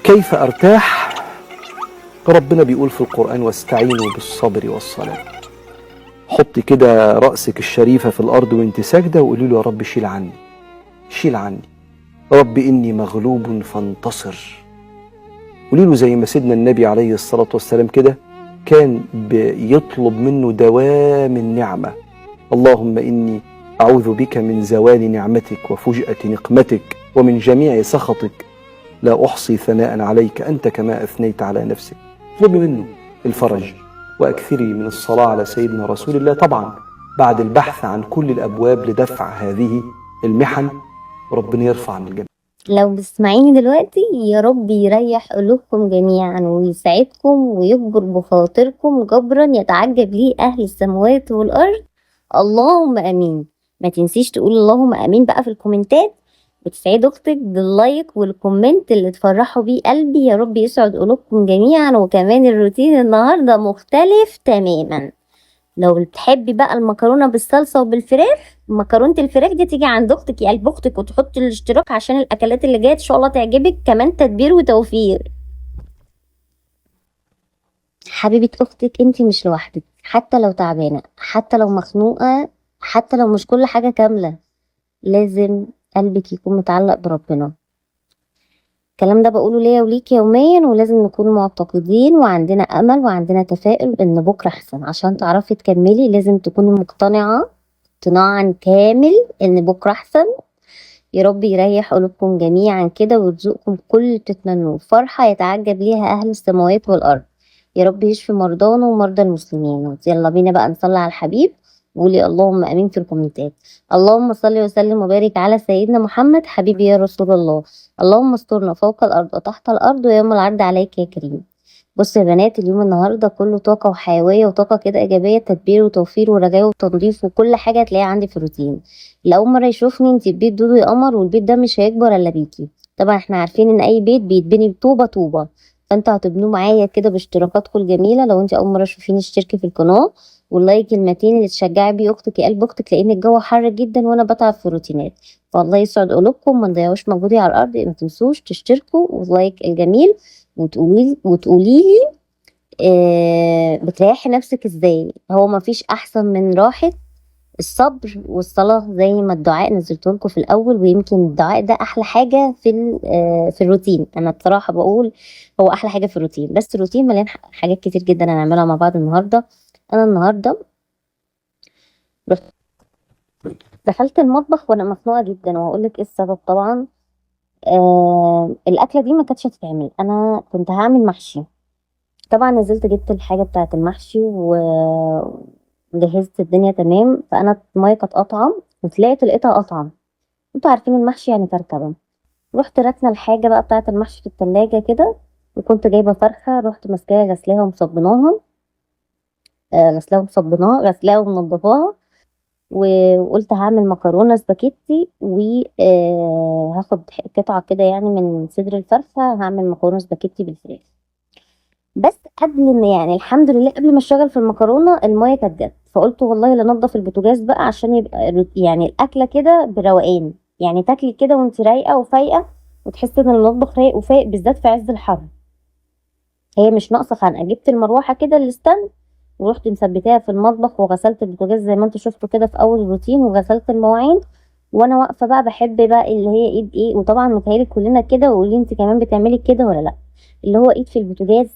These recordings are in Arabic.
كيف أرتاح؟ ربنا بيقول في القرآن: واستعينوا بالصبر والصلاة. حطي كده رأسك الشريفة في الأرض وانت ساجدة وقولي له: يا رب شيل عني، شيل عني، رب إني مغلوب فانتصر. قولي له زي ما سيدنا النبي عليه الصلاة والسلام كده كان بيطلب منه دوام النعمة: اللهم إني أعوذ بك من زوال نعمتك وفجأة نقمتك ومن جميع سخطك، لا أحصي ثناء عليك أنت كما أثنيت على نفسك. اطلبي منه الفرج وأكثري من الصلاة على سيدنا رسول الله، طبعا بعد البحث عن كل الأبواب لدفع هذه المحن، وربنا يرفع من الجميع. لو بتسمعيني دلوقتي، يا رب يريح قلوبكم جميعا ويسعدكم ويجبر بخاطركم جبرا يتعجب ليه أهل السماوات والأرض. اللهم أمين. ما تنسيش تقول اللهم أمين بقى في الكومنتات، وتسعد أختك باللايك والكومنت اللي تفرحوا بيه قلبي. يا رب يسعد قلوبكم جميعا. وكمان الروتين النهاردة مختلف تماما. لو بتحبي بقى المكرونه بالصلصه وبالفراخ، مكرونه الفراخ دي تيجي عند اختك يا قلب اختك وتحطي الاشتراك عشان الاكلات اللي جايه ان شاء الله تعجبك. كمان تدبير وتوفير. حبيبه اختك انتي مش لوحدك، حتى لو تعبانه، حتى لو مخنوقه، حتى لو مش كل حاجه كامله، لازم قلبك يكون متعلق بربنا. الكلام ده بقوله ليا وليك يوميا، ولازم نكون معتقدين وعندنا امل وعندنا تفاؤل ان بكره احسن. عشان تعرفي تكملي لازم تكوني مقتنعه اقتناعا كامل ان بكره احسن. يا رب يريح قلوبكم جميعا كده ويرزقكم كل اللي بتتمنوه، فرحه يتعجب ليها اهل السماوات والارض. يا رب يشفي مرضانا ومرضى المسلمين. يلا بينا بقى نصلي على الحبيب. قولي اللهم امين في الكومنتات. اللهم صل وسلم وبارك على سيدنا محمد حبيبي يا رسول الله. اللهم استرنا فوق الارض وتحت الارض ويوم العرض عليك يا كريم. بصوا يا بنات، اليوم النهارده كله طاقه وحيويه وطاقه كده ايجابيه، تدبير وتوفير ورجاء وتنظيف وكل حاجه هتلاقيها عندي في الروتين. لاول مره يشوفني انت في بيت دودو يا قمر، والبيت ده مش هيكبر الا بيكي. طبعا احنا عارفين ان اي بيت بيتبني بطوبه طوبه، فانتوا هتبنوه معايا كده باشتراكاتكم الجميله. لو انت اول مره تشوفيني اشتركي في القناه واللايك المتين اللي تشجعي بيه اختك يا قلب اختك، لان الجو حر جدا وانا بتعب في الروتينات. فالله يسعد قلوبكم، ما نضيعوش مجهودي على الارض. ما تنسوش تشتركوا واللايك الجميل، وتقولي لي بتريحي نفسك ازاي. هو ما فيش احسن من راحة الصبر والصلاة، زي ما الدعاء نزلته لكم في الاول. ويمكن الدعاء ده احلى حاجة في الروتين. انا بصراحة بقول هو احلى حاجة في الروتين، بس الروتين مليان حاجات كتير جدا هنعملها مع بعض النهاردة. انا النهاردة رحت دخلت المطبخ وانا مخنوقة جدا، وهقول لك ايه السبب. طبعا الاكلة دي ما كانتش هتتعمل. انا كنت هعمل محشي. طبعا نزلت جبت الحاجة بتاعة المحشي وجهزت الدنيا تمام. فأنا المية كانت قطعة وطلعت لقيتها قطعة. انتوا عارفين المحشي يعني كركبة. رحت ركنة الحاجة بقى بتاعة المحشي في التلاجة كده، وكنت جايبة فرخة رحت ماسكاها غسلاها ومصبناها. غسلاها ومنضفاها. وقلت هعمل مكرونة سباكيتي وهاخد قطعة كده يعني من صدر الفرخة، هعمل مكرونة سباكيتي بالفراخ. بس قبل ما يعني الحمد لله قبل ما اشتغل في المكرونه الميه كانت جت، فقلت والله لا انضف البوتاجاز بقى عشان يبقى يعني الاكله كده بروقان، يعني تاكلي كده وانت رايقه وفايقه وتحسي ان المطبخ رايق وفايق، بالذات في عز الحر. هي مش ناقصه خنقه. جبت المروحه كده الستاند ورحت مثبتاها في المطبخ، وغسلت البوتاجاز زي ما انتوا شفتوا كده في اول روتين، وغسلت المواعين. وانا واقفه بقى بحب بقى اللي هي ايد ايه، وطبعا متهيألي كلنا كده، وقولي انت كمان بتعملي كده ولا لا، اللي هو ايد في البوتاجاز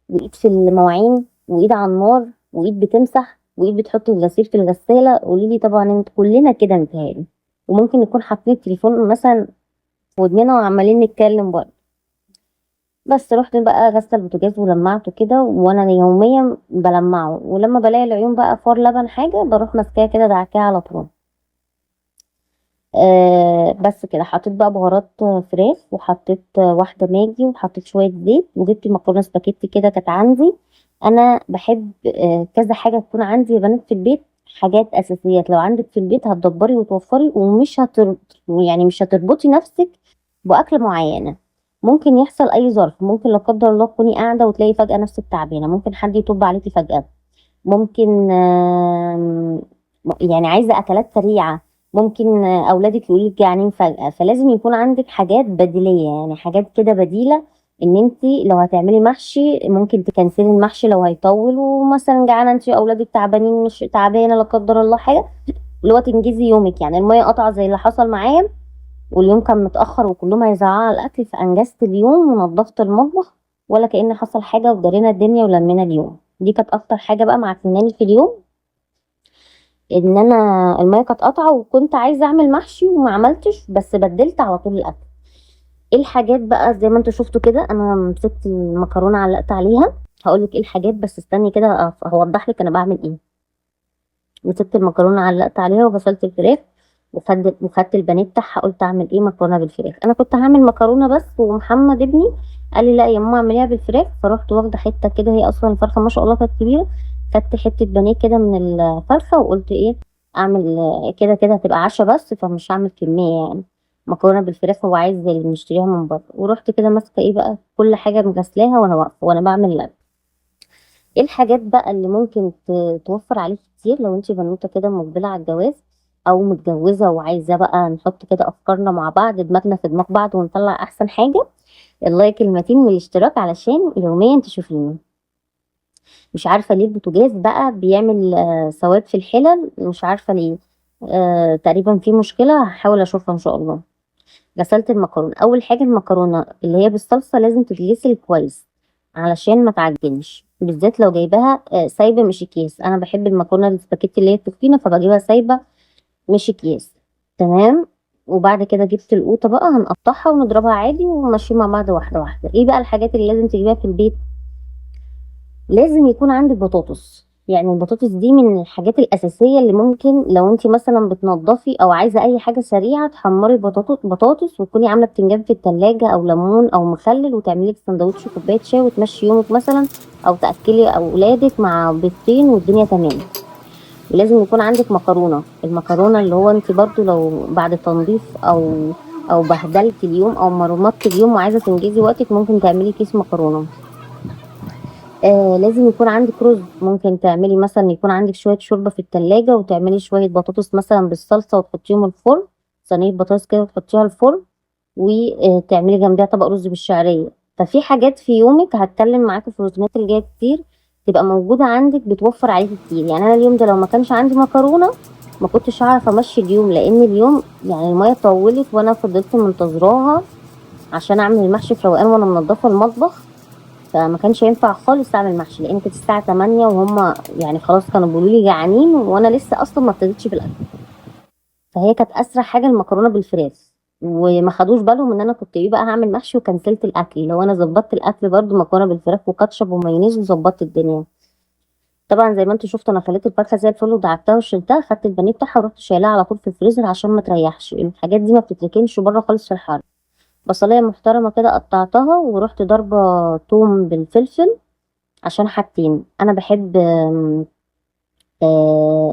وايد في المواعين وايد على النار وايد بتمسح وايد بتحط الغسيل في الغساله. قولي لي طبعا انت كلنا كده متهيألي. وممكن نكون حاطين التليفون مثلا في ودننا وعمالين نتكلم برضه. بس رحت بقى غسل البوتاجاز ولمعته كده، وانا يوميا بلمعه، ولما بلاقي العيون بقى فار لبن حاجه بروح ماسكاها كده دعكاها على طول. بس كده حطيت بقى بهارات فراخ، وحطيت واحده ماجي، وحطيت شويه زيت، وجبت مكرونه سباكيتي كده كانت عندي. انا بحب كذا حاجه تكون عندي يا بنات في البيت، حاجات اساسيات. لو عندك في البيت هتدبري وتوفري، ومش يعني مش هتربطي نفسك باكل معينه. ممكن يحصل اي ظرف، ممكن لا قدر الله تكوني قاعده وتلاقي فجاه نفسك تعبانه، ممكن حد يطب عليكي فجاه، ممكن يعني عايزه اكلات سريعه، ممكن اولادك يقولوا لك جعانين فجاه. فلازم يكون عندك حاجات بديليه، يعني حاجات كده بديله ان انت لو هتعملي محشي ممكن تكنسلي المحشي لو هيطول، ومثلا جعانه انت واولادك تعبانين، مش تعبانه لا قدر الله حاجه، اللي هو تنجزي يومك. يعني الميه قطع زي اللي حصل معايا، واليوم كان متاخر وكلهم هيزعقوا على الاكل، فانجزت اليوم ونضفت المطبخ ولا كأن حصل حاجه، ودارينا الدنيا ولمينا اليوم. دي كانت اكتر حاجه بقى معكناني في اليوم، ان انا الميه كانت قطعه وكنت عايزه اعمل محشي وما عملتش، بس بدلت على طول الاكل. ايه الحاجات بقى؟ زي ما انتوا شفتوا كده انا مسكت المكرونه علقت عليها. هقول لك ايه الحاجات، بس استني كده هوضح لك انا بعمل ايه. مسكت المكرونه علقت عليها وغسلت الفراخ وخدت البانيه بتاعها، قلت اعمل ايه؟ مكرونه بالفراخ. انا كنت هعمل مكرونه بس، ومحمد ابني قال لي لا يا ماما اعمليها بالفراخ، فرحت واخده حته كده، هي اصلا الفرخه ما شاء الله كانت كبيره، خدت حته بانيه كده من الفرخه وقلت ايه اعمل كده كده هتبقى عشاء بس، فمش هعمل كميه يعني مكرونه بالفراخ، هو عايز زي اللي بنشتريها من بره. ورحت كده ماسكه ايه بقى كل حاجه مغسلاها وانا واقفه وانا بعمل الأكل. ايه الحاجات بقى اللي ممكن توفر عليك كتير لو انت بنوته كده مقبله على الجواز، او متجوزه وعايزه بقى نحط كده افكارنا مع بعض، دماغنا في دماغ بعض ونطلع احسن حاجه؟ اللايك المتين والاشتراك علشان يوميا تشوفيني. مش عارفه ليه البوتاجاز بقى بيعمل سواد في الحلل، مش عارفه ليه. تقريبا في مشكله، هحاول اشوفها ان شاء الله. غسلت المكرونه. اول حاجه المكرونه اللي هي بالصلصه لازم تتغسل كويس علشان ما تعجنش، بالذات لو جايباها سايبه مش اكياس. انا بحب المكرونه السباكيتي اللي هي التخينه، فبجيبها سايبه مش اكياس. تمام. وبعد كده جبت القوطه بقى، هنقطعها ونضربها عادي وماشيين مع بعض واحده واحده. ايه بقى الحاجات اللي لازم تجيبها في البيت؟ لازم يكون عندك بطاطس. يعني البطاطس دي من الحاجات الأساسية اللي ممكن لو انت مثلا بتنضفي او عايزة اي حاجة سريعة تحمري بطاطس، وتكوني عاملة بتنجان في التلاجة او ليمون او مخلل، وتعملي لك سندوتش كوباية شاي وتمشي يومك مثلا، او تأكلي اولادك مع بيضتين والدنيا تمام. ولازم يكون عندك مكرونة. المكرونة اللي هو انت برضو لو بعد تنظيف او بهدلت اليوم او مرمطت اليوم وعايزة تنجزي وقتك، ممكن تعملي كيس مكرونة. لازم يكون عندك رز. ممكن تعملي مثلا يكون عندك شوية شوربة في التلاجة، وتعملي شوية بطاطس مثلا بالصلصة وتحطيهم الفرن، صينية بطاطس كده وتحطيها الفرن، وتعملي جنبها طبق رز بالشعرية. ففي حاجات في يومك هتكلم معاكي في الروتينات اللي جاية كتير تبقى موجودة عندك بتوفر عليكي كتير. يعني أنا اليوم ده لو ما كانش عندي مكرونة ما كنتش هعرف امشي اليوم، لان اليوم يعني المية طولت وانا فضلت منتظراها عشان اعمل المحشي في روقان وانا منضفة المطبخ. فما كانش ينفع خالص اعمل محشي، لان كانت الساعه 8 وهم يعني خلاص كانوا بيقولوا لي جعانين، وانا لسه اصلا ما ابتديتش في الاكل. فهي كانت اسرع حاجه المكرونه بالفراخ، وما خدوش بالهم ان انا كنت ايه بقى هعمل محشي وكنسلت الاكل. لو انا ظبطت الاكل برده مكرونه بالفراخ وكاتشب ومايونيز وظبطت الدنيا. طبعا زي ما انتوا شفتوا انا خليت الفرخه زي الفل ودعكتها وشلتها، خدت البانيه بتاعها ورحت شايلها على طول في الفريزر عشان ما تريحش. الحاجات دي ما بتتركنش بره خالص في الحر. بصلايه محترمه كده قطعتها، ورحت ضربه توم بالفلفل عشان حاجتين. انا بحب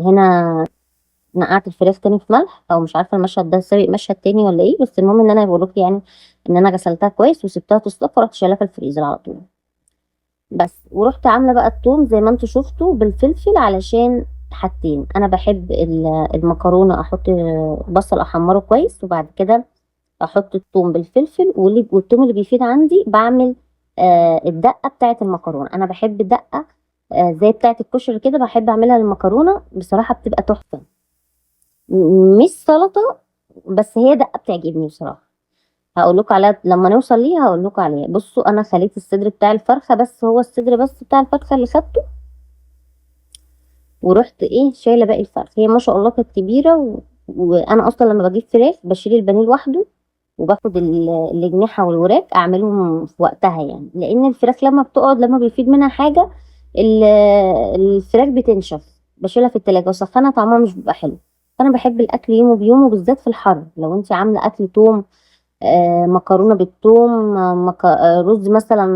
هنا نقعت الفراخ تاني في ملح، او مش عارفه المشهد ده سابق مشهد تاني ولا ايه، بس المهم ان انا بقول لكم يعني ان انا غسلتها كويس وسبتها تصطف ورحت شايلها في الفريزر على طول. بس ورحت عامله بقى التوم زي ما انتوا شفتوا بالفلفل علشان حاجتين. انا بحب المكرونه احط بصل احمره كويس، وبعد كده احط الثوم بالفلفل والثوم اللي بيفيد عندي بعمل الدقه بتاعه المكرونه. انا بحب الدقه زي بتاعه الكشري كده، بحب اعملها للمكرونه بصراحه بتبقى تحفه. مش سلطه، بس هي دقه بتعجبني بصراحه. هقول لكم عليها لما نوصل ليها، هقول لكم عليها. بصوا انا خليت الصدر بتاع الفرخه بس، هو الصدر بس بتاع الفرخه اللي خدته، ورحت ايه شايله باقي الفرخ. هي ما شاء الله كانت كبيره وانا اصلا لما بجيب فراخ بشيل البانيه لوحده، وباخد الجناحة والوراك اعملهم في وقتها، يعني لان الفراخ لما بتقعد لما بيفيد منها حاجة ال- الفراخ بتنشف. بشيلها في التلاجة وسخنها طعمها مش بيبقى حلو. فانا بحب الاكل يومه بيومه، بالذات في الحر. لو انت عامله اكل توم مكرونه بالثوم رز مثلا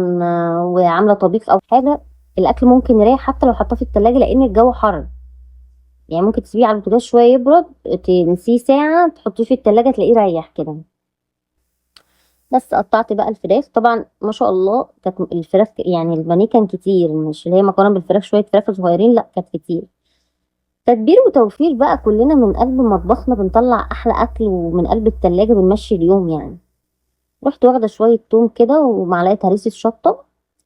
وعامله طبيخ او حاجه، الاكل ممكن يريح حتى لو حطاه في التلاجة، لان الجو حر. يعني ممكن تسيبيه على البوتاجاز شويه يبرد، تنسيه ساعه تحطيه في التلاجة تلاقيه ريح كده. بس قطعت بقى الفراخ. طبعا ما شاء الله كانت الفراخ يعني البانيه كان كتير، مش اللي هي مكرونه بالفراخ شويه فراخ صغيرين، لا كانت كتير. تدبير وتوفير بقى، كلنا من قلب مطبخنا بنطلع احلى اكل، ومن قلب التلاجة بنمشي اليوم يعني. رحت واخده شويه توم كده ومعلقه هريسه شطه،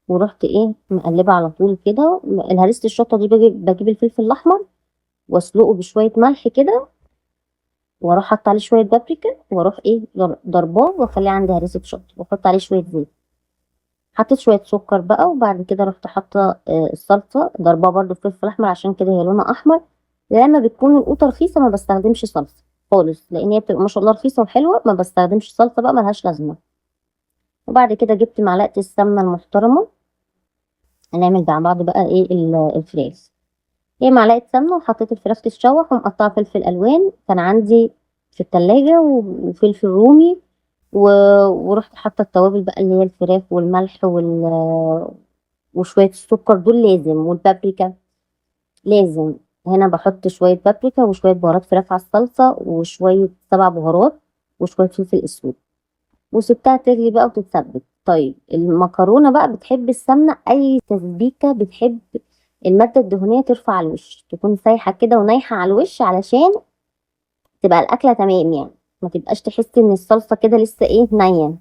ورحت مقلبه على طول كده. هريسه الشطه دي بجيب الفلفل الاحمر واسلقه بشويه ملح كده، واروح حاطه عليه شويه بابريكا، واروح ضرباه واخليه عندي هريسه شطه، واحط عليه شويه زيت. حطيت شويه سكر بقى، وبعد كده رحت حاطه الصلصه ضربها برده فلفل احمر، عشان كده هي لونها احمر. لما بتكون القوطه رخيصه ما بستخدمش صلصه خالص، لان هي بتبقى ما شاء الله رخيصه وحلوه، ما بستخدمش صلصه بقى، ملهاش لازمه. وبعد كده جبت معلقه السمنه المحترمه، هنعمل مع بعض بقى الفراخ. هي معلقه سمنه، وحطيت الفراخ تتشوح، ومقطعه فلفل الوان كان عندي في التلاجة، وفلفل رومي، ورحت حاطه التوابل بقى اللي هي الفراخ والملح وشويه السكر دول لازم، والبابريكا لازم. هنا بحط شويه بابريكا وشويه بهارات فراخ على الصلصه، وشويه 7 بهارات، وشويه فلفل اسود، وسبتها تغلي بقى وتتسبك. طيب المكرونه بقى بتحب السمنه، اي تسبيكه بتحب الماده الدهنيه ترفع على الوش، تكون سايحه كده ونايحه على الوش، علشان تبقى الاكله تمام يعني، ما تبقاش تحسي ان الصلصه كده لسه نيه.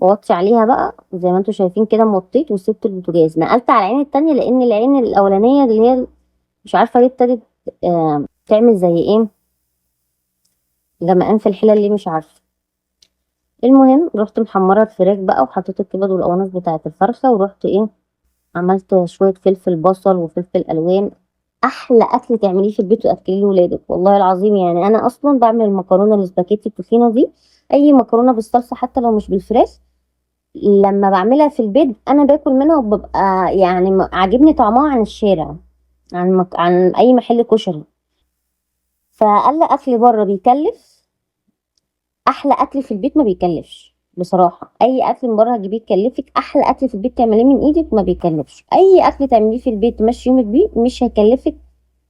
ووطي عليها بقى زي ما انتم شايفين كده، موطيت وسبت البوتاجاز. نقلت على العين التانية، لان العين الاولانيه اللي هي مش عارفه ليه ابتدت تعمل زي غمقان في الحله، اللي مش عارفه. المهم رحت محمره الفراخ بقى، وحطيت الكبد والقوانص بتاعه الفرخه، ورحت عملت شويه فلفل بصل وفلفل الوان. احلى اكل تعمليه في البيت واكليه لولادك والله العظيم. يعني انا اصلا بعمل المكرونه الاسباجيتي التخينه دي، اي مكرونه بالصلصه حتى لو مش بالفراخ، لما بعملها في البيت انا باكل منها وببقى يعني عاجبني طعمها عن الشارع، عن اي محل كشري. فقال لي اكل بره بيكلف، احلى اكل في البيت ما بيكلفش بصراحه. اي اكل من بره هتجيبيه يكلفك، احلى اكل في البيت تعمليه من ايدك ما بيكلفش. اي اكل تعمليه في البيت تمشي يومك بيه مش هيكلفك.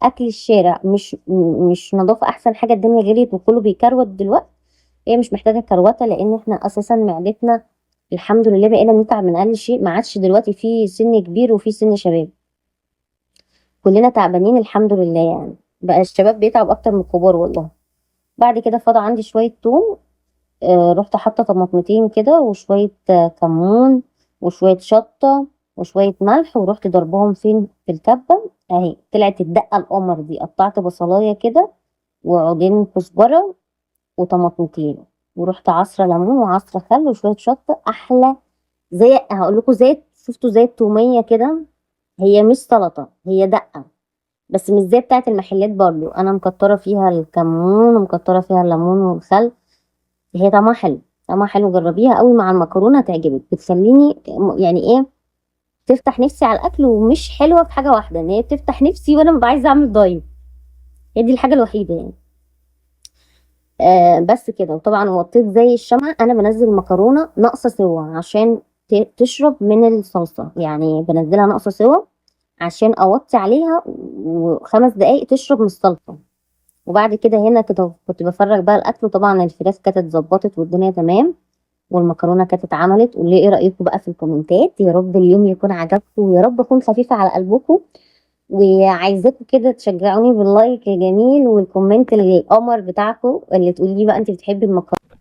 اكل الشارع مش نظافه احسن حاجه، الدنيا غليت وكله بيكروت دلوقتي. هي مش محتاجه كروته، لان احنا اساسا معدتنا الحمد لله بقينا بنتعب من اقل شيء. ما عادش دلوقتي في سن كبير وفي سن شباب، كلنا تعبانين الحمد لله. يعني بقى الشباب بيتعب اكتر من الكبار والله. بعد كده فضل عندي شويه توم، رحت حاطه طماطمتين كده، وشويه كمون، وشويه شطه، وشويه ملح، ورحت ضربهم في الكبه اهي. طلعت الدقه القمر دي. قطعت بصلايه كده، وعودين كزبره، وطماطمتين، ورحت عصره ليمون وعصره خل وشويه شطه. احلى زي هقول لكم، زي شفتوا زي التوميه كده. هي مش سلطه، هي دقه، بس مش زي بتاعه المحلات. برضو انا مكتره فيها الكمون ومكتره فيها الليمون والخل. هي طعمها حلو، طعمها حلو. جربيها قوي مع المكرونه هتعجبك، بتخليني يعني تفتح نفسي على الاكل. ومش حلوه في حاجه واحده، ان هي بتفتح نفسي وانا ببقى عايزه اعمل دايت. هي دي الحاجه الوحيده يعني. بس كده. وطبعا وطيت زي الشمع. انا بنزل المكرونه ناقصه سوا عشان تشرب من الصلصه، يعني بنزلها ناقصه سوا عشان اوطي عليها و5 دقايق تشرب من الصلصه. وبعد كده هنا كده كنت بفرج بقى الاكل، وطبعا الفراخ كانت اتظبطت والدنيا تمام، والمكرونه كانت اتعملت. قولوا لي ايه رايكم بقى في الكومنتات. يا رب اليوم يكون عجبكم، ويا رب اكون خفيفه على قلبكم. وعايزاكم كده تشجعوني باللايك الجميل والكومنت القمر بتاعكم، اللي تقولي لي بقى انت بتحبي المكرونه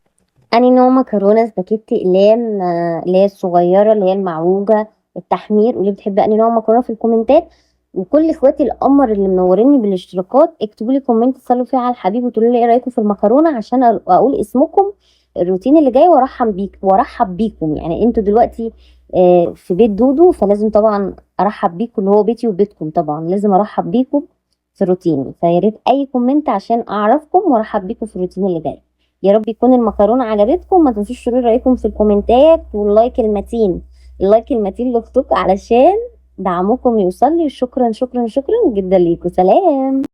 اني نوع مكرونه سباكيتي اقلام، اللي هي الصغيره اللي هي المعوجه التحمير. قولي بتحبي اني نوع مكرونه في الكومنتات. وكل اخواتي القمر اللي منوريني بالاشتراكات اكتبوا لي كومنت تصلوا فيه على الحبيب، وتقولوا لي ايه رايكم في المكرونه، عشان اقول اسمكم الروتين اللي جاي، وارحب بيكم. يعني انتوا دلوقتي في بيت دودو، فلازم طبعا ارحب بيكم، اللي هو بيتي وبيتكم، طبعا لازم ارحب بيكم في الروتين. فيا ريت اي كومنت عشان اعرفكم وارحب بيكم في الروتين اللي جاي. يا رب يكون المكرونه عجبتكم. ما تنسوش تقولوا رايكم في الكومنتات، واللايك المتين، اللايك المتين لاختكم علشان دعمكم يوصل لي. شكرا شكرا شكرا جدا ليكم. سلام.